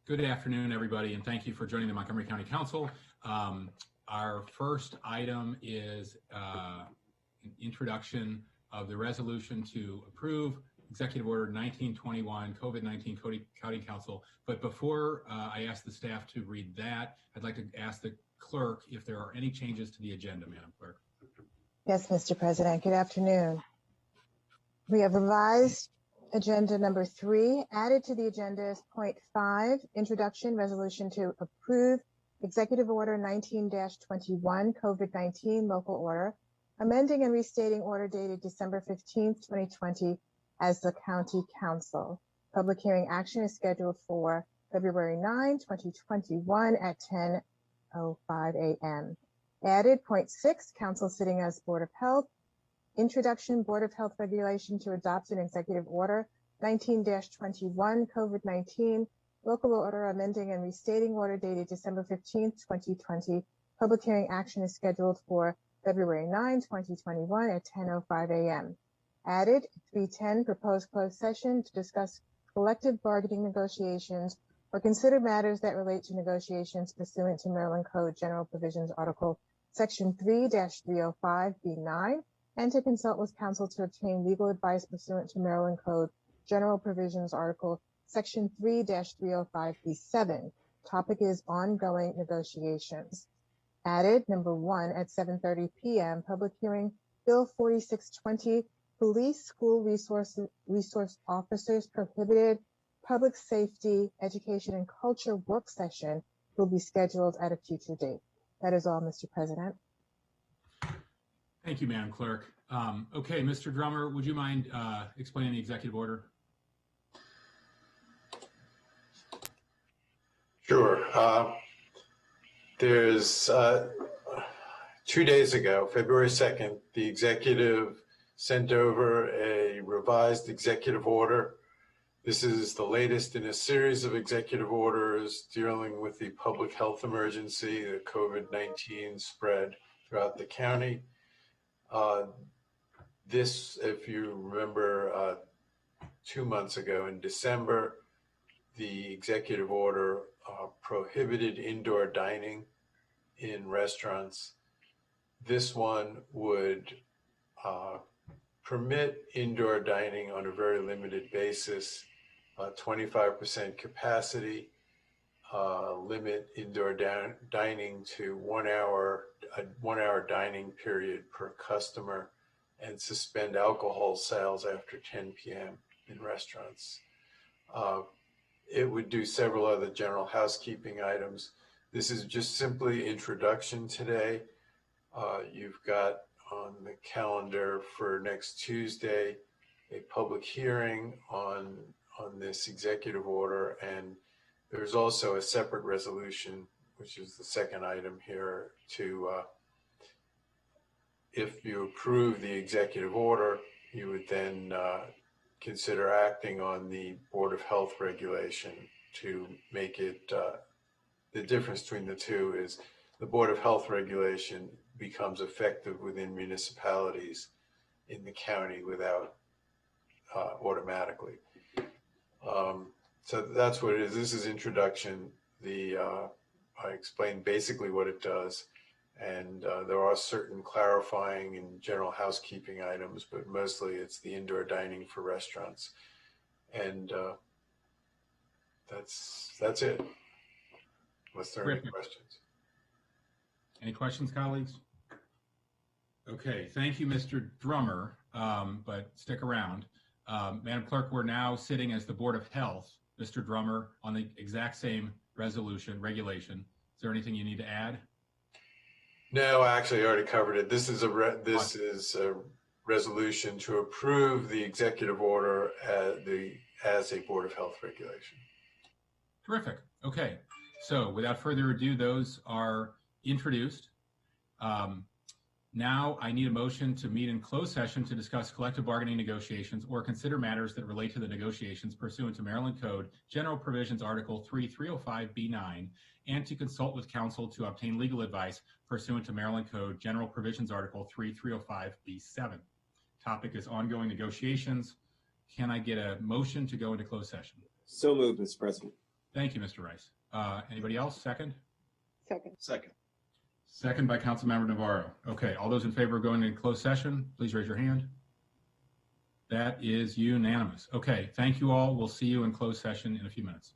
Good afternoon, everybody, and thank you for joining the Montgomery County Council. Our first item is an introduction of the resolution to approve Executive Order 1921, COVID-19 County Council. But before I ask the staff to read that, I'd like to ask the clerk if there are any changes to the agenda, Madam Clerk. Yes, Mr. President. Good afternoon. We have revised agenda number 3. Added to the agenda is point 5, introduction resolution to approve Executive Order 19-21, COVID-19 local order, amending and restating order dated December 15th, 2020 as the County Council. Public hearing action is scheduled for February 9, 2021 at 10:05 a.m. Added point 6, Council sitting as Board of Health. Introduction, Board of Health regulation to adopt an Executive Order 19-21, COVID-19, local order amending and restating order dated December 15th, 2020. Public hearing action is scheduled for February 9, 2021 at 10:05 a.m. Added 310, proposed closed session to discuss collective bargaining negotiations or consider matters that relate to negotiations pursuant to Maryland Code General Provisions Article Section 3-305B9, and to consult with counsel to obtain legal advice pursuant to Maryland Code General Provisions Article Section 3-305B7. Topic is ongoing negotiations. Added, number 1, at 7:30 p.m., public hearing, Bill 4620, Police School Resource Officers Prohibited, Public Safety, Education, and Culture work session will be scheduled at a future date. That is all, Mr. President. Thank you, Madam Clerk. Okay, Mr. Drummer, would you mind explaining the executive order? Sure. There's 2 days ago, February 2nd, the executive sent over a revised executive order. This is the latest in a series of executive orders dealing with the public health emergency, the COVID-19 spread throughout the county. This, if you remember, 2 months ago in December, the executive order prohibited indoor dining in restaurants. This one would permit indoor dining on a very limited basis, 25% capacity, limit indoor dining to 1 hour, a 1 hour dining period per customer, and suspend alcohol sales after 10 p.m. in restaurants. It would do several other general housekeeping items. This is just simply introduction today. You've got on the calendar for next Tuesday a public hearing on this executive order, and there's also a separate resolution, which is the second item here, to if you approve the executive order, you would then consider acting on the Board of Health regulation to make it, the difference between the two is the Board of Health regulation becomes effective within municipalities in the county without automatically. So that's what it is. This is introduction. I explained basically what it does, and there are certain clarifying and general housekeeping items, but mostly it's the indoor dining for restaurants. And that's it, unless there are any questions. Any questions, colleagues? Okay, thank you, Mr. Drummer, but stick around. Madam Clerk, we're now sitting as the Board of Health. Mr. Drummer, on the exact same regulation. Is there anything you need to add? No, actually, I already covered it. This is a resolution to approve the executive order as a Board of Health regulation. Terrific. Okay, so without further ado, those are introduced. Now I need a motion to meet in closed session to discuss collective bargaining negotiations or consider matters that relate to the negotiations pursuant to Maryland Code General Provisions Article 3-305B9, and to consult with counsel to obtain legal advice pursuant to Maryland Code General Provisions Article 3-305B7. Topic is ongoing negotiations. Can I get a motion to go into closed session? So moved, Mr. President. Thank you, Mr. Rice. Anybody else? Second? Second. Second by Councilmember Navarro. Okay, all those in favor of going into closed session, please raise your hand. That is unanimous. Okay, thank you all. We'll see you in closed session in a few minutes.